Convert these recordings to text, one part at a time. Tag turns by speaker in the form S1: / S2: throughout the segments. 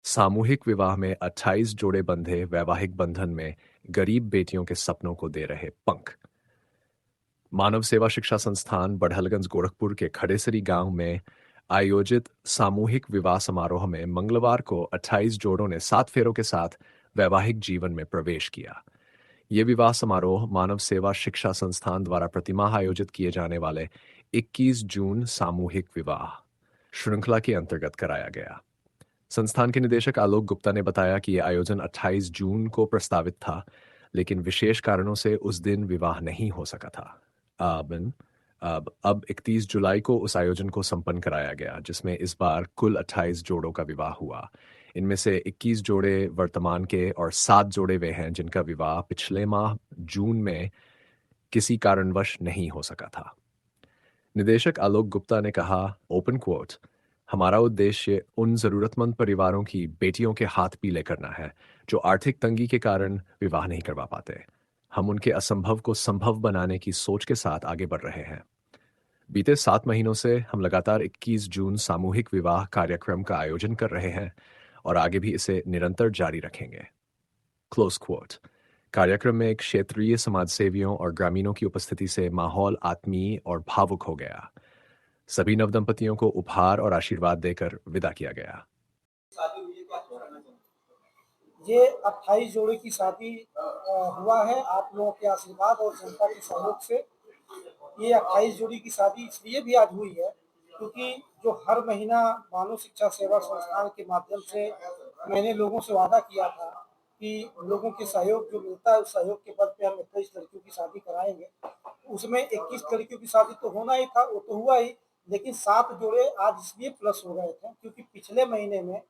S1: सामूहिक विवाह में 28 जोड़े बंधे वैवाहिक बंधन में गरीब बेटियों के सपनों को दे रहे पंख। मानव सेवा शिक्षा संस्थान बढ़लगंज गोरखपुर के खड़ेसरी गांव में आयोजित सामूहिक विवाह समारोह में मंगलवार को 28 जोड़ों ने 7 फेरों के साथ वैवाहिक जीवन में प्रवेश किया। ये विवाह समारोह मानव सेवा शिक्षा संस्थान द्वारा प्रतिमाह आयोजित किए जाने वाले 21 जून सामूहिक विवाह श्रृंखला के अंतर्गत कराया गया। संस्थान के निदेशक आलोक गुप्ता ने बताया कि यह आयोजन 28 जून को प्रस्तावित था, लेकिन विशेष कारणों से उस दिन विवाह नहीं हो सका था। अब 31 जुलाई को उस आयोजन को संपन्न कराया गया, जिसमें इस बार कुल 28 जोड़ों का विवाह हुआ। इनमें से 21 जोड़े वर्तमान के और 7 जोड़े वे हैं जिनका विवाह पिछले माह जून में किसी कारणवश नहीं हो सका था। निदेशक आलोक गुप्ता ने कहा, ओपन कोट, हमारा उद्देश्य उन जरूरतमंद परिवारों की बेटियों के हाथ पीले करना है जो आर्थिक तंगी के कारण विवाह नहीं करवा पाते। हम उनके असंभव को संभव बनाने की सोच के साथ आगे बढ़ रहे हैं। बीते 7 महीनों से हम लगातार 21 जून सामूहिक विवाह कार्यक्रम का आयोजन कर रहे हैं और आगे भी इसे निरंतर जारी रखेंगे। Close quote. कार्यक्रम में क्षेत्रीय समाजसेवियों और ग्रामीणों की उपस्थिति से माहौल आत्मीय और भावुक हो गया। सभी नवदंपतियों को उपहार और आशीर्वाद देकर विदा किया गया।
S2: ये 28 जोड़े की शादी हुआ है आप लोगों के आशीर्वाद और जनता के सहयोग से। ये 28 जोड़ी की शादी इसलिए भी आज हुई है क्योंकि जो हर महीना मानव शिक्षा सेवा संस्थान के माध्यम से मैंने लोगों से वादा किया था कि लोगों के सहयोग जो मिलता है उस सहयोग के बल पे हम 21 लड़कियों की शादी कराएंगे। उसमें 21 लड़कियों की शादी तो होना ही था, वो तो हुआ ही, लेकिन 7 जोड़े आज इसलिए प्लस हो गए थे क्योंकि पिछले महीने में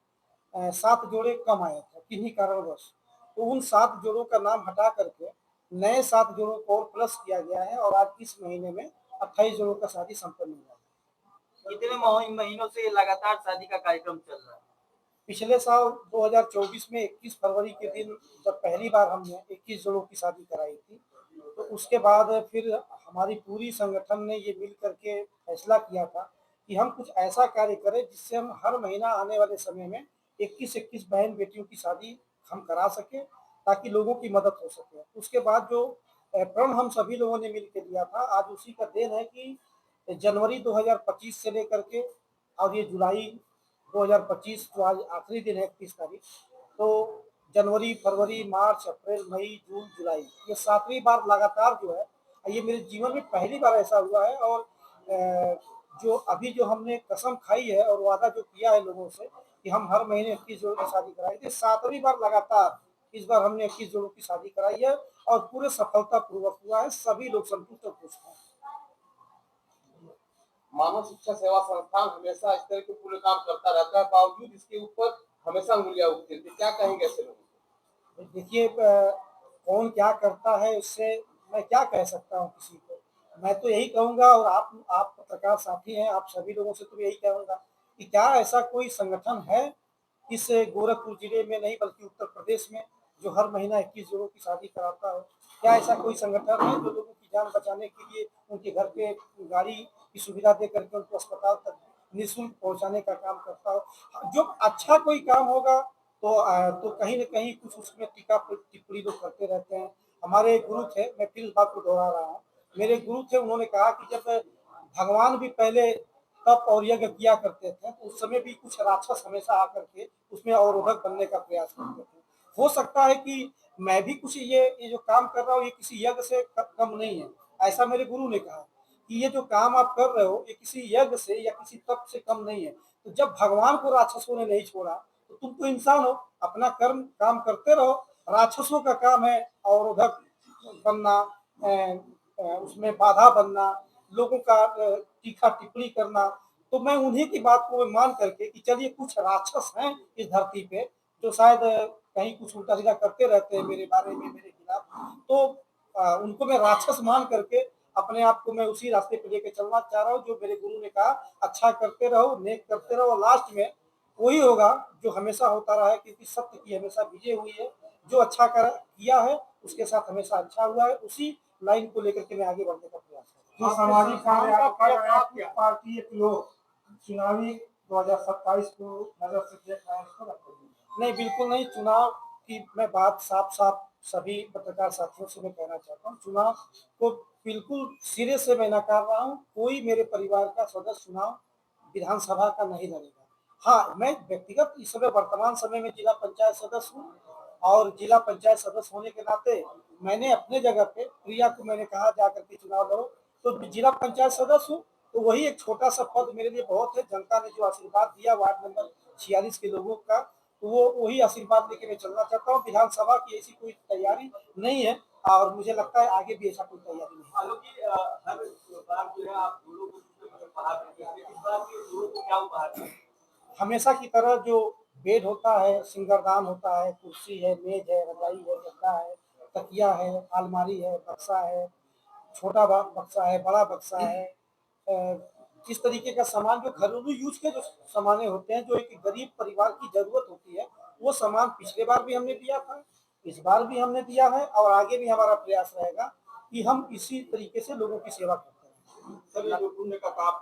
S2: 7 जोड़े कम आए थे किन्हीं कारणवश। तो उन 7 जोड़ों का नाम हटा करके नए 7 जोड़ों को और प्लस किया गया है और आज इस महीने में 28 जोड़ों का शादी संपन्न हुआ है।
S3: कितने महीनों से लगातार शादी का कार्यक्रम चल रहा है?
S2: पिछले साल 2024 में 21 फरवरी के दिन जब पहली बार हमने 21 जोड़ों की शादी कराई थी, तो उसके बाद फिर हमारी पूरी संगठन ने ये मिल करके फैसला किया था कि हम कुछ ऐसा कार्य करें जिससे हम हर महीना आने वाले समय में 21-21 बहन बेटियों की शादी हम करा सकें ताकि लोगों की मदद हो सके। उसके बाद जो प्रण हम सभी लोगों ने मिल के लिया था, आज उसी का देन है कि जनवरी 2025 से लेकर के और ये जुलाई 2025 तो आज आखिरी दिन है 31 तारीख, तो जनवरी, फरवरी, मार्च, अप्रैल, मई, जून, जुलाई, ये 7वीं बार लगातार जो है, ये मेरे जीवन में पहली बार ऐसा हुआ है। और जो अभी जो हमने कसम खाई है और वादा जो किया है लोगों से कि हम हर महीने 21 जोड़ों की शादी कराएंगे, 7वीं बार लगातार इस बार हमने 21 जोड़ों की शादी कराई है और पूरे सफलता पूर्वक हुआ है। सभी लोग संतुष्ट और खुश हैं।
S4: मानव शिक्षा सेवा संस्थान हमेशा इस तरह के पूरे काम करता रहता है, बावजूद इसके ऊपर हमेशा उंगलियां उठती थी। क्या कहेंगे ऐसे लोगों?
S2: देखिए, कौन क्या करता है उससे मैं क्या कह सकता हूँ किसी को। मैं तो यही कहूँगा और आप पत्रकार साथी हैं, आप सभी लोगों से तो यही कहूँगा कि क्या ऐसा कोई संगठन है इस गोरखपुर जिले में नहीं बल्कि उत्तर प्रदेश में जो हर महीना 21 जोड़ों की शादी कराता हो? क्या ऐसा कोई संगठन है जो लोगों की जान बचाने के लिए उनके घर पे गाड़ी की सुविधा दे करके उनको अस्पताल तक निःशुल्क पहुंचाने का काम करता हो? जो अच्छा कोई काम होगा तो कहीं न कहीं कुछ उसमें टीका टिप्पणी लोग करते रहते हैं। हमारे गुरु थे, मैं फिर इस बात को दोहरा रहा हूँ, मेरे गुरु थे, उन्होंने कहा कि जब भगवान भी पहले तप और यज्ञ किया करते थे तो उस समय भी कुछ राक्षस हमेशा आकर के उसमें अवरोधक बनने का प्रयास करते थे। हो सकता है कि मैं भी कुछ ये जो काम कर रहा हूँ ये किसी यज्ञ से कम नहीं है, ऐसा मेरे गुरु ने कहा कि ये जो काम आप कर रहे हो ये किसी यज्ञ से या किसी तप से कम नहीं है। तो जब भगवान को राक्षसों ने नहीं छोड़ा तो तुम तो इंसान हो, अपना कर्म काम करते रहो। राक्षसों का काम है अवरोधक बनना, उसमें बाधा बनना, लोगों का तीखा टिप्पणी करना। तो मैं उन्हीं की बात को मान करके कि चलिए कुछ राक्षस हैं इस धरती पे जो शायद कहीं कुछ उल्टा सीधा करते रहते हैं मेरे बारे में, मेरे खिलाफ, तो उनको मैं राक्षस मान करके अपने आप को मैं उसी रास्ते पे लेके चलना चाह रहा हूँ जो मेरे गुरु ने कहा, अच्छा करते रहो, नेक करते रहो, लास्ट में वही होगा जो हमेशा होता रहा है क्योंकि सत्य की हमेशा विजय हुई है। जो अच्छा किया है उसके साथ हमेशा अच्छा हुआ है, उसी लाइन को लेकर के मैं आगे बढ़ने का प्रयास
S5: जो सामाजिक कार्य पार्टी एक लोग चुनावी 2027 को नजर से देख रहे हैं,
S2: नहीं, बिल्कुल नहीं। चुनाव की मैं बात साफ-साफ सभी पत्रकार साथियों से मैं कहना चाहता हूँ, चुनाव को बिल्कुल सिरे से मैं नकार रहा हूँ। कोई मेरे परिवार का सदस्य चुनाव विधानसभा का नहीं लड़ेगा। हाँ, मैं व्यक्तिगत इस समय वर्तमान समय में जिला पंचायत सदस्य हूँ और जिला पंचायत सदस्य होने के नाते मैंने अपने जगह पे प्रिया को मैंने कहा जाकर के चुनाव लड़ो, तो जिला पंचायत सदस्य हूँ, तो वही एक छोटा-सा पद मेरे लिए बहुत है। जनता ने जो आशीर्वाद दिया वार्ड नंबर 46 के लोगों का, तो वो वही आशीर्वाद लेके मैं चलना चाहता हूँ। विधानसभा की ऐसी कोई तैयारी नहीं है और मुझे लगता है आगे भी ऐसा कोई तैयारी नहीं है।
S3: हालांकि हर बार जो है आप जोड़ों को उपहार देते हैं, इस बार के जोड़ों को क्या उपहार देंगे?
S2: हमेशा की तरह जो बेड होता है, सिंगारदान होता है, कुर्सी है, मेज है, रजाई है, गद्दा है, तकिया है, अलमारी है, बक्सा है, छोटा बक्सा है, बड़ा बक्सा है। जिस तरीके का सामान जो घरेलू यूज के जो सामानें होते हैं, जो एक गरीब परिवार की जरूरत होती है, वो सामान पिछले बार भी हमने दिया था, इस बार भी हमने दिया है और आगे भी हमारा प्रयास रहेगा कि हम इसी तरीके से लोगों की सेवा करते रहें।
S5: सर, ये जो पुण्य का काम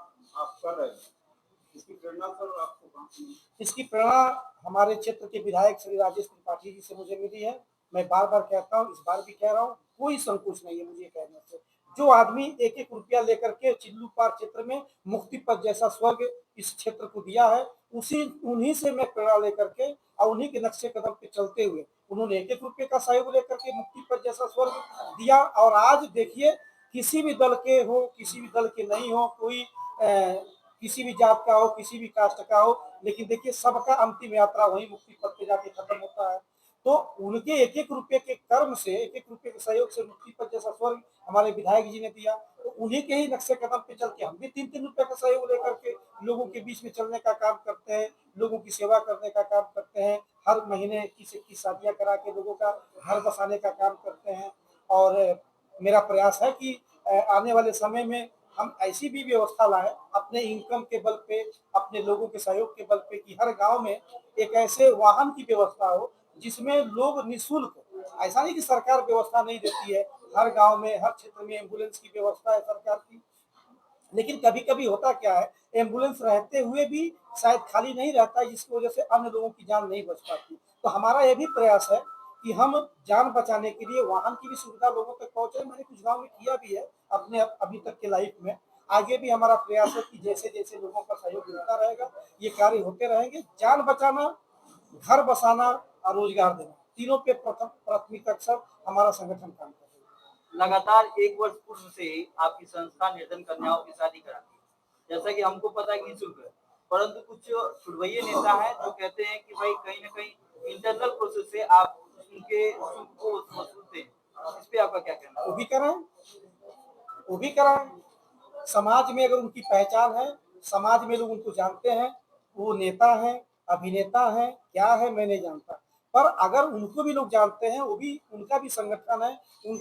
S5: आप कर रहे हैं, इसकी प्रेरणा सर आपको कहाँ से मिली?
S2: इसकी प्रेरणा हमारे क्षेत्र के विधायक श्री राजेश त्रिपाठी जी से मुझे मिली है। मैं बार-बार कहता हूँ, इस बार भी कह रहा हूँ, कोई संकोच नहीं है मुझे कहने से। जो आदमी एक-एक रुपया लेकर के चिल्लू पार क्षेत्र में मुक्ति पथ जैसा स्वर्ग इस क्षेत्र को दिया है, उन्हीं से मैं प्रेरणा लेकर के और उन्हीं के नक्शे कदम पे चलते हुए उन्होंने एक-एक रुपये का सहयोग लेकर के मुक्ति पथ जैसा स्वर्ग दिया और आज देखिए किसी भी दल के हो, किसी भी दल के नहीं हो, कोई किसी भी जात का हो, किसी भी कास्ट का हो, लेकिन देखिए सबका अंतिम यात्रा वही मुक्ति पथ पे जाके खत्म होता है। तो उनके एक-एक रुपये के कर्म से, एक-एक रुपये के सहयोग से मुक्ति पथ जैसा स्वर्ग हमारे विधायक जी ने दिया। तो उन्हीं के ही नक्शे कदम पे चल के हम भी 3-3 रुपये का सहयोग लेकर के लोगों के बीच में चलने का काम करते हैं, लोगों की सेवा करने का काम करते हैं। हर महीने 21-21 शादियाँ करा के लोगों का घर बसाने का काम करते हैं और मेरा प्रयास है कि आने वाले समय में हम ऐसी भी व्यवस्था लाएँ अपने इनकम के बल पे, अपने लोगों के सहयोग के बल पे कि हर गाँव में एक ऐसे वाहन की व्यवस्था हो, जिसमें लोग निःशुल्क, ऐसा नहीं कि सरकार व्यवस्था नहीं देती है, हर गाँव में, हर क्षेत्र में एम्बुलेंस की व्यवस्था है सरकार की। लेकिन कभी-कभी होता क्या है, एम्बुलेंस रहते हुए भी शायद खाली नहीं रहता है, जिसकी वजह से अन्य लोगों की जान नहीं बच पाती। तो हमारा ये भी प्रयास है कि हम जान बचाने के लिए वाहन की भी सुविधा लोगों तक पहुँचाएँ। मैंने कुछ गाँव में किया भी है अपने अभी तक के लाइफ में। आगे भी हमारा प्रयास है कि जैसे-जैसे लोगों का सहयोग मिलता रहेगा, ये कार्य होते रहेंगे। जान बचाना, घर बसाना और रोजगार देना, तीनों पे प्रथम प्राथमिकता के साथ हमारा संगठन काम कर रहा है।
S3: लगातार 1 वर्ष पूर्व से ही आपकी संस्था निर्धन कन्याओं की शादी कराती है। जैसा कि हमको पता है कि निःशुल्क है, परंतु कुछ छुड़वैये नेता हैं जो कहते हैं कि भाई कहीं न कहीं इंटरनल प्रोसेस से आप उनके शुल्क को वसूलते हैं। इस पे आपका क्या कहना है?
S2: वो भी कराएँ, वो भी कराएँ। समाज में अगर उनकी पहचान है, समाज में लोग उनको जानते हैं, वो नेता हैं, अभिनेता हैं, क्या है मैं नहीं जानता। पर अगर उनको भी लोग जानते हैं, वो भी उनका भी संगठन है, उन